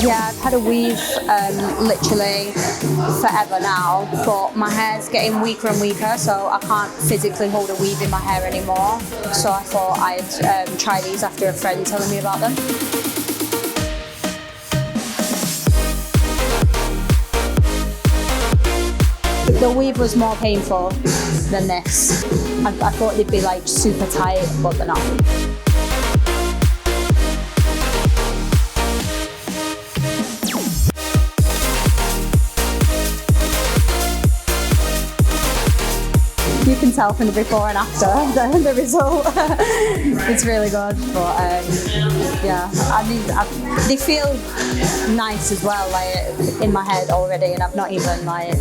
Yeah, I've had a weave literally forever now, but my hair's getting weaker and weaker, so I can't physically hold a weave in my hair anymore. So I thought I'd try these after a friend telling me about them. The weave was more painful than this. I thought they'd be like super tight, but they're not. You can tell from the before and after the result. It's really good, but yeah, I mean, they feel nice as well, like in my head already, and I've not even like